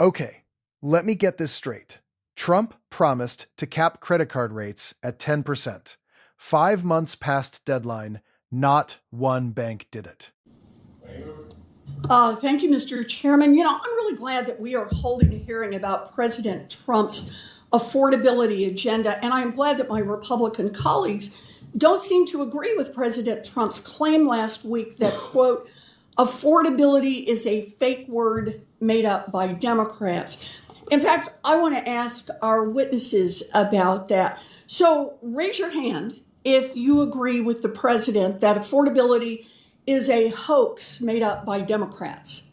Okay, let me get this straight. Trump promised to cap credit card rates at 10%. 5 months past deadline, not one bank did it. Thank you, Mr. Chairman. I'm really glad that we are holding a hearing about President Trump's affordability agenda, and I'm glad that my Republican colleagues don't seem to agree with President Trump's claim last week that, quote, affordability is a fake word made up by Democrats. In fact, I want to ask our witnesses about that. So raise your hand if you agree with the president that affordability is a hoax made up by Democrats.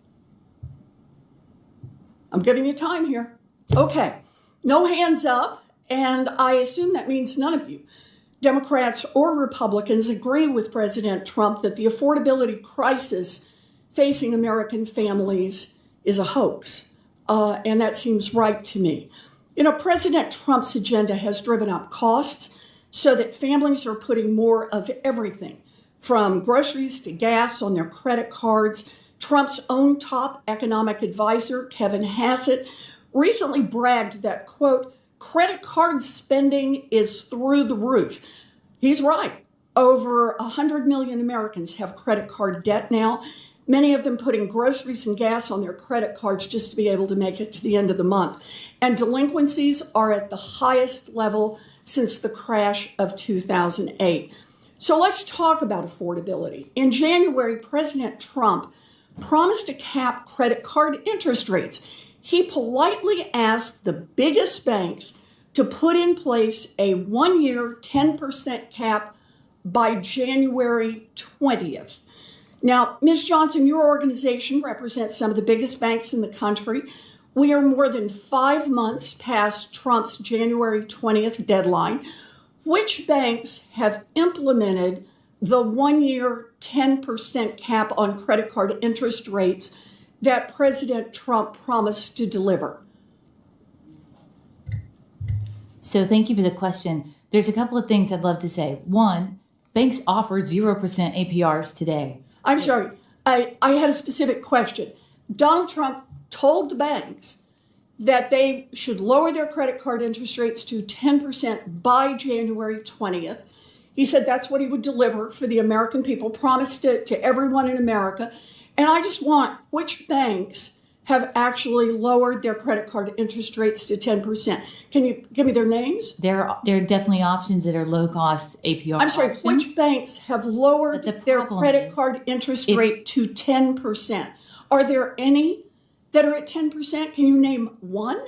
I'm giving you time here. Okay, no hands up, and I assume that means none of you, Democrats or Republicans, agree with President Trump that the affordability crisis facing American families is a hoax, and that seems right to me. President Trump's agenda has driven up costs so that families are putting more of everything, from groceries to gas, on their credit cards. Trump's own top economic advisor, Kevin Hassett, recently bragged that, quote, credit card spending is through the roof. He's right. Over 100 million Americans have credit card debt now, many of them putting groceries and gas on their credit cards just to be able to make it to the end of the month. And delinquencies are at the highest level since the crash of 2008. So let's talk about affordability. In January, President Trump promised to cap credit card interest rates. He politely asked the biggest banks to put in place a 1-year 10% cap by January 20th. Now, Ms. Johnson, your organization represents some of the biggest banks in the country. We are more than 5 months past Trump's January 20th deadline. Which banks have implemented the 1-year 10% cap on credit card interest rates that President Trump promised to deliver? So thank you for the question. There's a couple of things I'd love to say. One, banks offer 0% APRs today. I'm sorry, I had a specific question. Donald Trump told the banks that they should lower their credit card interest rates to 10% by January 20th. He said that's what he would deliver for the American people, promised it to everyone in America. And I just want, which banks have actually lowered their credit card interest rates to 10%? Can you give me their names? There are definitely options that are low-cost APR I'm sorry, options. which banks have lowered their credit card interest rate to 10%? Are there any that are at 10%? Can you name one?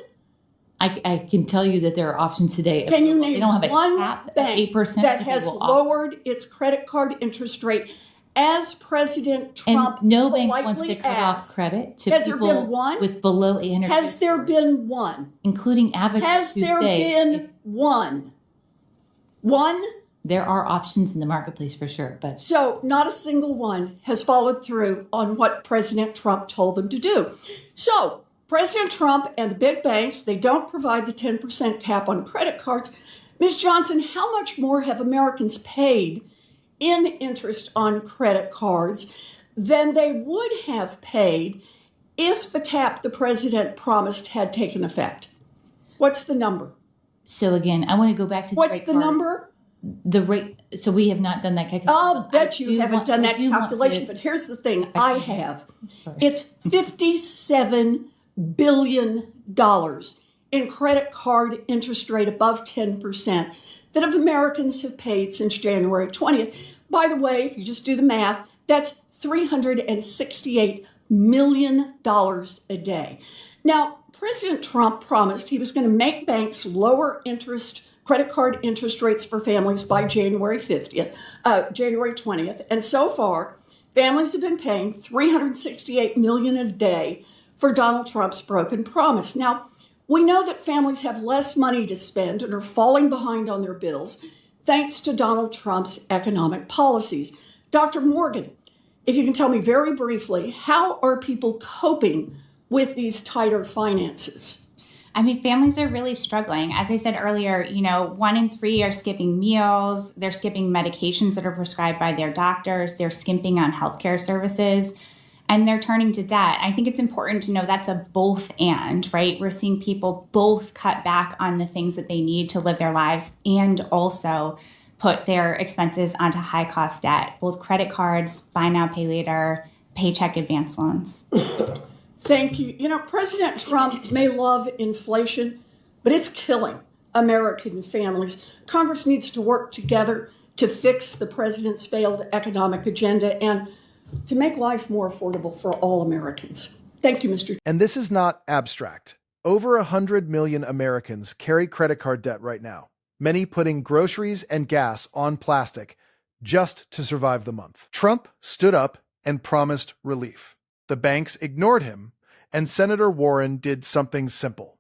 I can tell you that there are options today. Can you name they don't have one a cap bank at 8% that has lowered its credit card interest rate as President Trump and no bank wants to cut off credit to has people there been one? with below 800. Has there been one? Including advocates Has there been one? One? There are options in the marketplace for sure, but so not a single one has followed through on what President Trump told them to do. So President Trump and the big banks, they don't provide the 10% cap on credit cards. Ms. Johnson, how much more have Americans paid in interest on credit cards than they would have paid if the cap the president promised had taken effect? What's the number? So again, I want to go back to what's the number? The rate. So we have not done that calculation. I'll bet you haven't done that calculation, but here's the thing. I have. It's $57 billion in credit card interest rate above 10% that of Americans have paid since January 20th. By the way, if you just do the math, that's $368 million a day. Now, President Trump promised he was going to make banks lower credit card interest rates for families by January 20th. And so far, families have been paying $368 million a day for Donald Trump's broken promise. Now, we know that families have less money to spend and are falling behind on their bills thanks to Donald Trump's economic policies. Dr. Morgan, if you can tell me very briefly, how are people coping with these tighter finances? I mean, families are really struggling. As I said earlier, 1 in 3 are skipping meals. They're skipping medications that are prescribed by their doctors. They're skimping on healthcare services. and they're turning to debt. I think it's important to know that's a both and, right? We're seeing people both cut back on the things that they need to live their lives and also put their expenses onto high cost debt, both credit cards, buy now, pay later, paycheck advance loans. Thank you. You know, President Trump may love inflation, but it's killing American families. Congress needs to work together to fix the president's failed economic agenda and to make life more affordable for all Americans. Thank you, Mr. And this is not abstract. Over 100 million Americans carry credit card debt right now, many putting groceries and gas on plastic just to survive the month. Trump stood up and promised relief. The banks ignored him, and Senator Warren did something simple.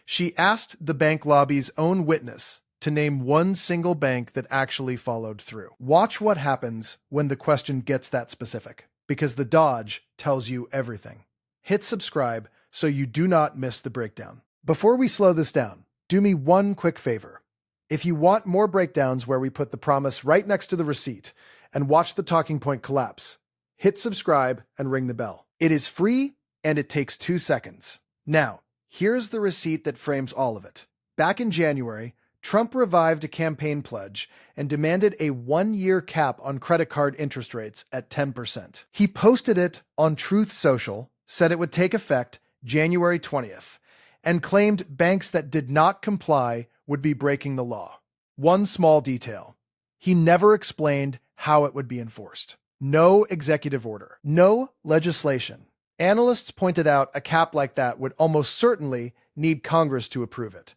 She asked the bank lobby's own witness to name one single bank that actually followed through. Watch what happens when the question gets that specific, because the dodge tells you everything. Hit subscribe so you do not miss the breakdown. Before we slow this down, do me one quick favor. If you want more breakdowns where we put the promise right next to the receipt and watch the talking point collapse, hit subscribe and ring the bell. It is free and it takes 2 seconds. Now, here's the receipt that frames all of it. Back in January, Trump revived a campaign pledge and demanded a 1-year cap on credit card interest rates at 10%. He posted it on Truth Social, said it would take effect January 20th, and claimed banks that did not comply would be breaking the law. One small detail: he never explained how it would be enforced. No executive order, no legislation. Analysts pointed out a cap like that would almost certainly need Congress to approve it,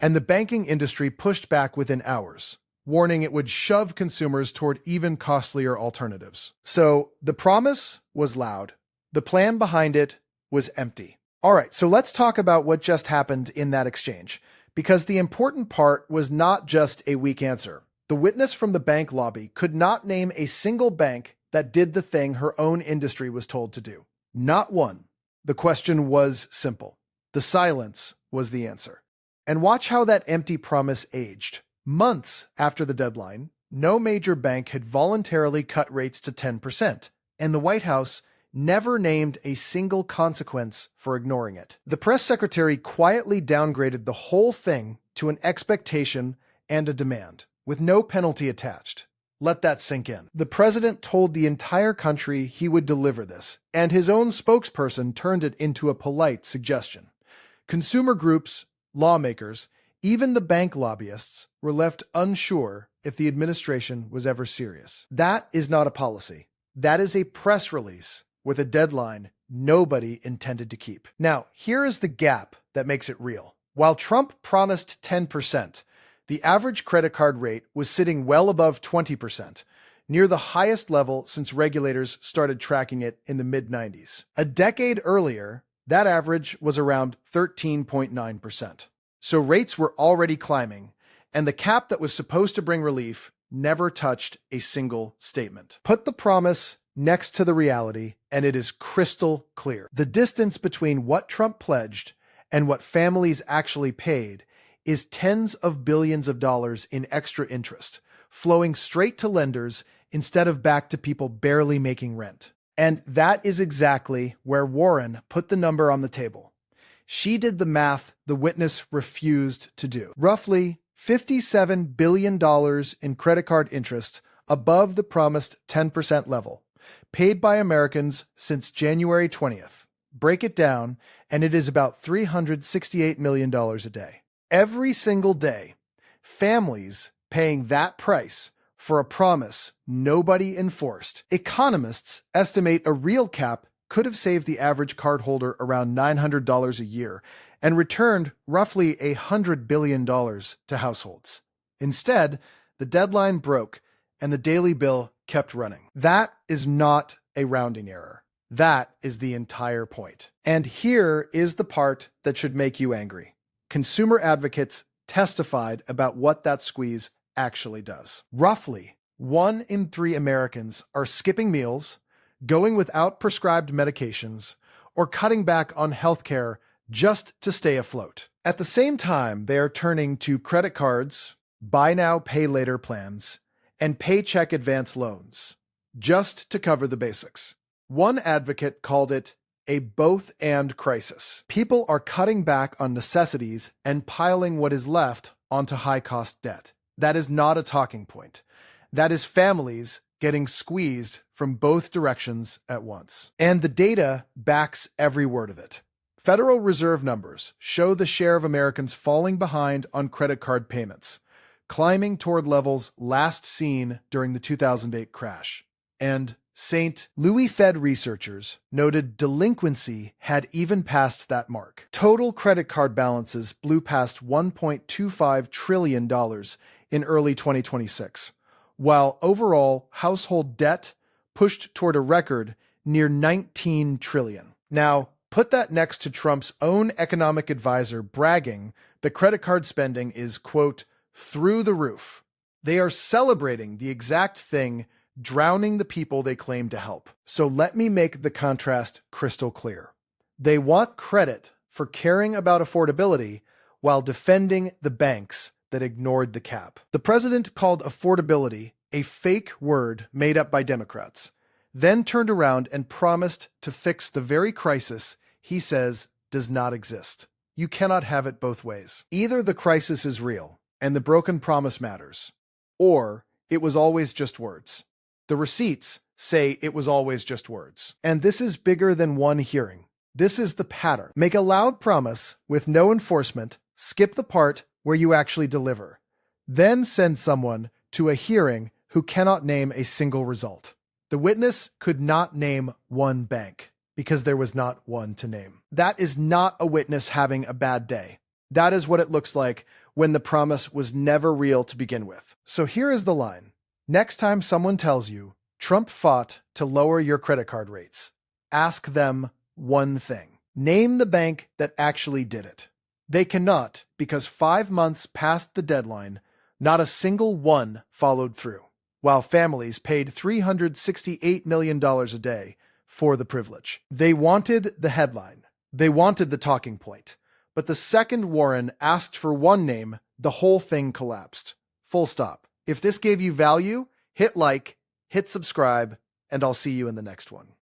and the banking industry pushed back within hours, warning it would shove consumers toward even costlier alternatives. So the promise was loud. The plan behind it was empty. All right, so let's talk about what just happened in that exchange, because the important part was not just a weak answer. The witness from the bank lobby could not name a single bank that did the thing her own industry was told to do. Not one. The question was simple. The silence was the answer. And watch how that empty promise aged. Months after the deadline, no major bank had voluntarily cut rates to 10%, and the White House never named a single consequence for ignoring it. The press secretary quietly downgraded the whole thing to an expectation and a demand, with no penalty attached. Let that sink in. The president told the entire country he would deliver this, and his own spokesperson turned it into a polite suggestion. Consumer groups, lawmakers, even the bank lobbyists were left unsure if the administration was ever serious. That is not a policy. That is a press release with a deadline nobody intended to keep. Now, here is the gap that makes it real. While Trump promised 10%, the average credit card rate was sitting well above 20%, near the highest level since regulators started tracking it in the mid-90s. A decade earlier, that average was around 13.9%. So rates were already climbing, and the cap that was supposed to bring relief never touched a single statement. Put the promise next to the reality, and it is crystal clear. The distance between what Trump pledged and what families actually paid is tens of billions of dollars in extra interest, flowing straight to lenders instead of back to people barely making rent. And that is exactly where Warren put the number on the table. She did the math the witness refused to do. Roughly $57 billion in credit card interest above the promised 10% level, paid by Americans since January 20th. Break it down, and it is about $368 million a day. Every single day, families paying that price for a promise nobody enforced. Economists estimate a real cap could have saved the average cardholder around $900 a year and returned roughly $100 billion to households. Instead, the deadline broke and the daily bill kept running. That is not a rounding error. That is the entire point. And here is the part that should make you angry. Consumer advocates testified about what that squeeze actually does. Roughly 1 in 3 Americans are skipping meals, going without prescribed medications, or cutting back on healthcare just to stay afloat. At the same time, they are turning to credit cards, buy now, pay later plans, and paycheck advance loans, just to cover the basics. One advocate called it a both-and crisis. People are cutting back on necessities and piling what is left onto high-cost debt. That is not a talking point. That is families getting squeezed from both directions at once. And the data backs every word of it. Federal Reserve numbers show the share of Americans falling behind on credit card payments, climbing toward levels last seen during the 2008 crash. And St. Louis Fed researchers noted delinquency had even passed that mark. Total credit card balances blew past $1.25 trillion in early 2026, while overall household debt pushed toward a record near $19 trillion. Now, put that next to Trump's own economic advisor bragging that credit card spending is, quote, through the roof. They are celebrating the exact thing drowning the people they claim to help. So let me make the contrast crystal clear. They want credit for caring about affordability while defending the banks that ignored the cap. The president called affordability a fake word made up by Democrats, then turned around and promised to fix the very crisis he says does not exist. You cannot have it both ways. Either the crisis is real and the broken promise matters, or it was always just words. The receipts say it was always just words. And this is bigger than one hearing. This is the pattern. Make a loud promise with no enforcement, skip the part where you actually deliver, then send someone to a hearing who cannot name a single result. The witness could not name one bank because there was not one to name. That is not a witness having a bad day. That is what it looks like when the promise was never real to begin with. So here is the line. Next time someone tells you Trump fought to lower your credit card rates, ask them one thing. Name the bank that actually did it. They cannot because 5 months past the deadline, not a single one followed through, while families paid $368 million a day for the privilege. They wanted the headline. They wanted the talking point. But the second Warren asked for one name, the whole thing collapsed. Full stop. If this gave you value, hit like, hit subscribe, and I'll see you in the next one.